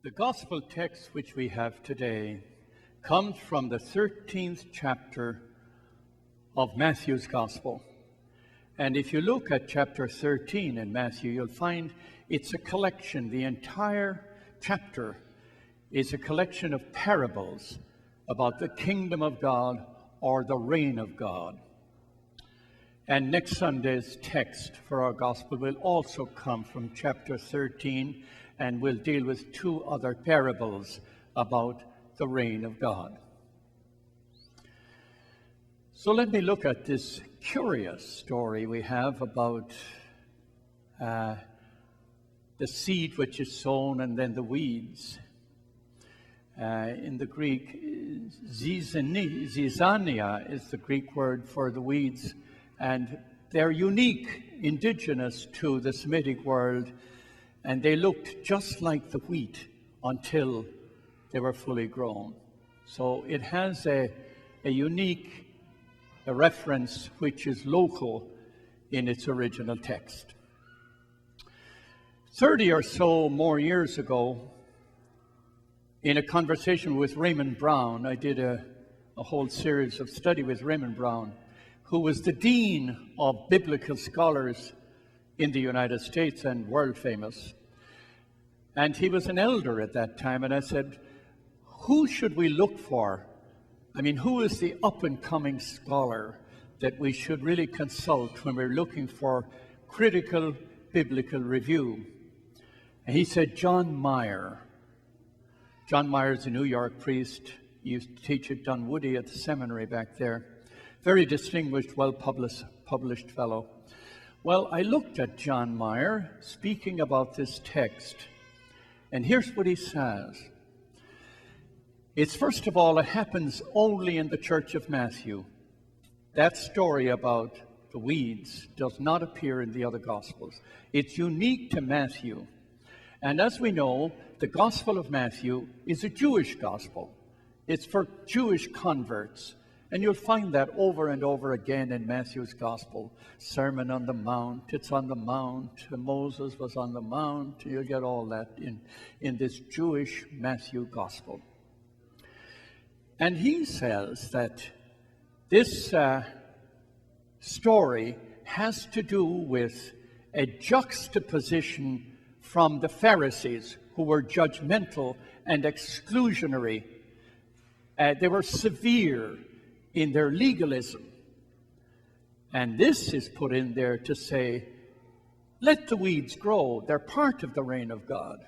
The gospel text which we have today comes from the 13th chapter of Matthew's gospel. And if you look at chapter 13 in Matthew, you'll find it's a collection. The entire chapter is a collection of parables about the kingdom of God or the reign of God. And next Sunday's text for our gospel will also come from chapter 13, and we'll deal with two other parables about the reign of God. So let me look at this curious story we have about the seed which is sown and then the weeds. In the Greek, zizania is the Greek word for the weeds, and they're unique, indigenous to the Semitic world, and they looked just like the wheat until they were fully grown. So it has a unique reference which is local in its original text. 30 or so more years ago, in a conversation with Raymond Brown, I did a whole series of study with Raymond Brown, who was the dean of biblical scholars in the United States and world famous. And he was an elder at that time, and I said, who should we look for? I mean, who is the up-and-coming scholar that we should really consult when we're looking for critical biblical review? And he said, John Meyer. John Meyer is a New York priest. He used to teach at Dunwoody at the seminary back there. Very distinguished, well-published fellow. Well, I looked at John Meyer speaking about this text, and here's what he says. It's, first of all, it happens only in the Church of Matthew. That story about the weeds does not appear in the other Gospels. It's unique to Matthew. And as we know, the Gospel of Matthew is a Jewish gospel. It's for Jewish converts. And you'll find that over and over again in Matthew's Gospel. Sermon on the Mount, it's on the Mount, Moses was on the Mount. You'll get all that in this Jewish Matthew Gospel. And he says that this story has to do with a juxtaposition from the Pharisees, who were judgmental and exclusionary. They were severe in their legalism. And this is put in there to say, let the weeds grow. They're part of the reign of God.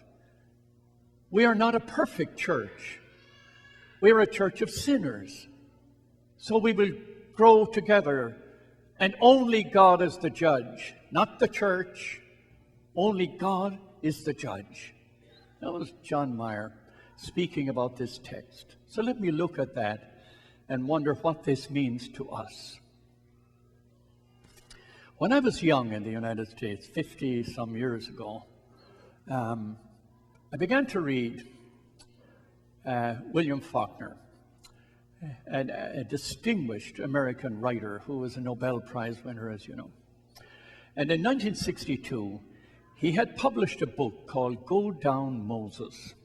We are not a perfect church. We are a church of sinners. So we will grow together. And only God is the judge, not the church. Only God is the judge. That was John Meyer speaking about this text. So let me look at that and wonder what this means to us. When I was young in the United States, 50-some years ago, I began to read William Faulkner, a distinguished American writer who was a Nobel Prize winner, as you know. And in 1962, he had published a book called Go Down Moses.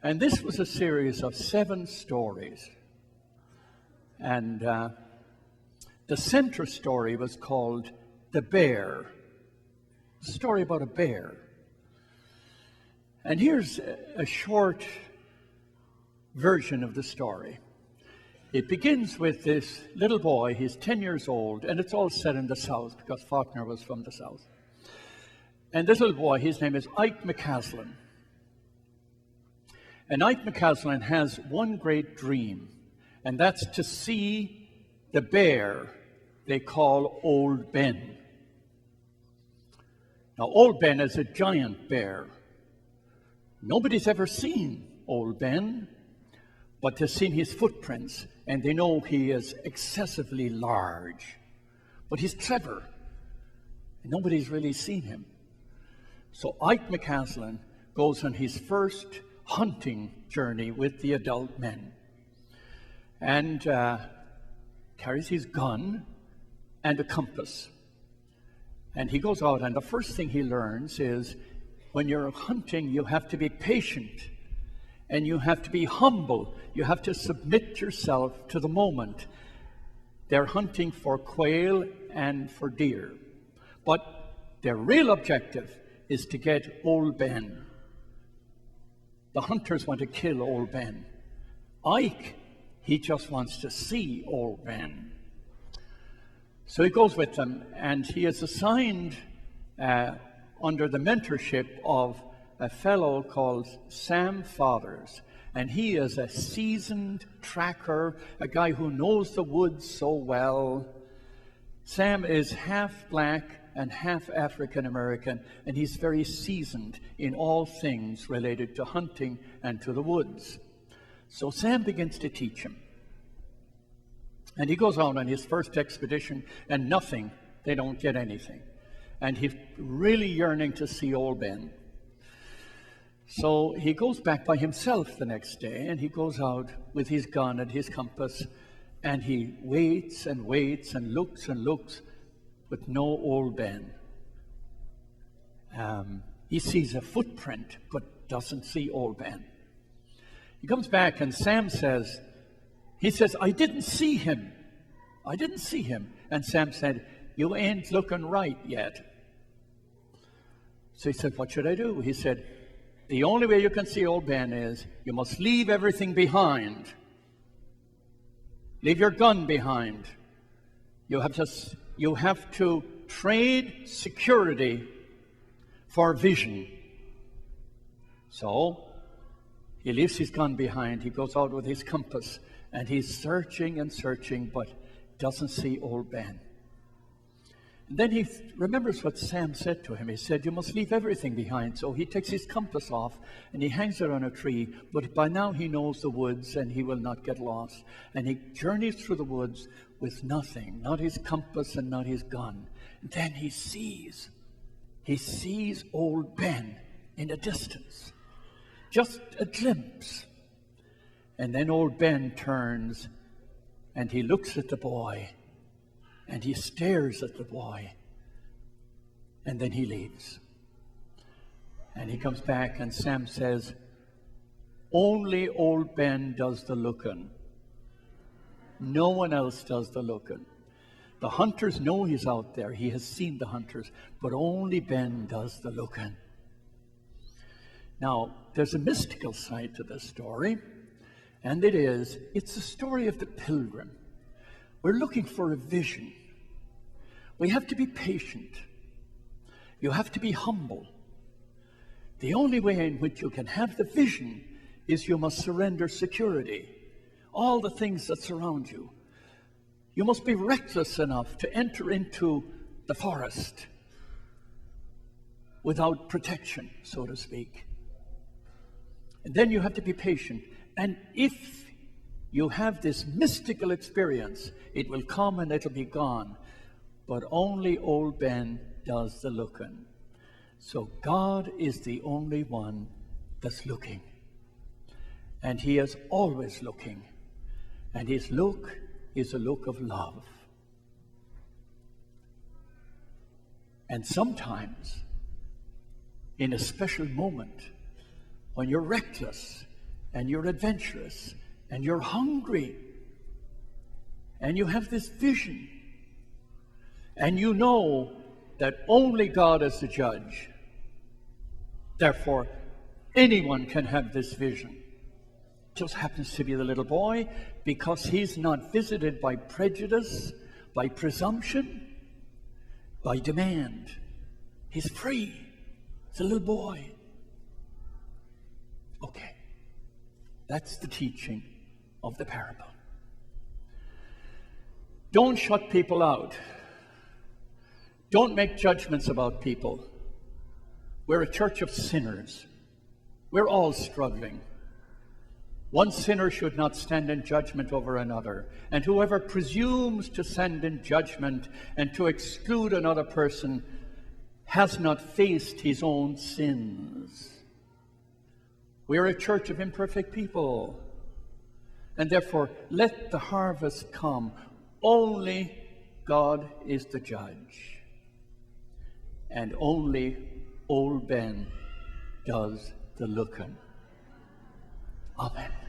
And this was a series of 7 stories. And the center story was called The Bear, a story about a bear. And here's a short version of the story. It begins with this little boy. He's 10 years old, and it's all set in the South because Faulkner was from the South. And this little boy, his name is Ike McCaslin. And Ike McCaslin has one great dream, and that's to see the bear they call Old Ben. Now, Old Ben is a giant bear. Nobody's ever seen Old Ben, but they've seen his footprints, and they know he is excessively large. But he's clever, and nobody's really seen him. So Ike McCaslin goes on his first hunting journey with the adult men, and carries his gun and a compass. And he goes out, and the first thing he learns is when you're hunting, you have to be patient and you have to be humble. You have to submit yourself to the moment. They're hunting for quail and for deer. But their real objective is to get Old Ben. The hunters want to kill Old Ben. Ike, he just wants to see Old Ben. So he goes with them, and he is assigned under the mentorship of a fellow called Sam Fathers. And he is a seasoned tracker, a guy who knows the woods so well. Sam is half black and half African American, and he's very seasoned in all things related to hunting and to the woods. So Sam begins to teach him. And he goes out on his first expedition, and nothing, they don't get anything. And he's really yearning to see Old Ben. So he goes back by himself the next day, and he goes out with his gun and his compass, and he waits and waits and looks, but no Old Ben. He sees a footprint, but doesn't see Old Ben. He comes back, and Sam says, I didn't see him. I didn't see him. And Sam said, you ain't looking right yet. So he said, what should I do? He said, the only way you can see Old Ben is you must leave everything behind. Leave your gun behind. You have to trade security for vision. So he leaves his gun behind. He goes out with his compass, and he's searching and searching, but doesn't see Old Ben. And then he remembers what Sam said to him. He said, you must leave everything behind. So he takes his compass off, and he hangs it on a tree. But by now he knows the woods, and he will not get lost. And he journeys through the woods with nothing, not his compass and not his gun. And then he sees Old Ben in the distance. Just a glimpse. And then Old Ben turns, and he looks at the boy, and he stares at the boy, and then he leaves. And he comes back, and Sam says, only Old Ben does the lookin'. No one else does the lookin'. The hunters know he's out there. He has seen the hunters, but only Ben does the lookin'. Now, there's a mystical side to this story, and it's the story of the pilgrim. We're looking for a vision. We have to be patient. You have to be humble. The only way in which you can have the vision is you must surrender security, all the things that surround you. You must be reckless enough to enter into the forest without protection, so to speak. And then you have to be patient. And if you have this mystical experience, it will come and it'll be gone. But only Old Ben does the looking. So God is the only one that's looking. And he is always looking. And his look is a look of love. And sometimes, in a special moment, when you're reckless and you're adventurous and you're hungry and you have this vision and you know that only God is the judge, therefore anyone can have this vision. Just happens to be the little boy, because he's not visited by prejudice, by presumption, by demand. He's free. He's a little boy. Okay, that's the teaching of the parable. Don't shut people out. Don't make judgments about people. We're a church of sinners. We're all struggling. One sinner should not stand in judgment over another, and whoever presumes to stand in judgment and to exclude another person has not faced his own sins. We're a church of imperfect people, and therefore let the harvest come. Only God is the judge, and only Old Ben does the lookin. Amen.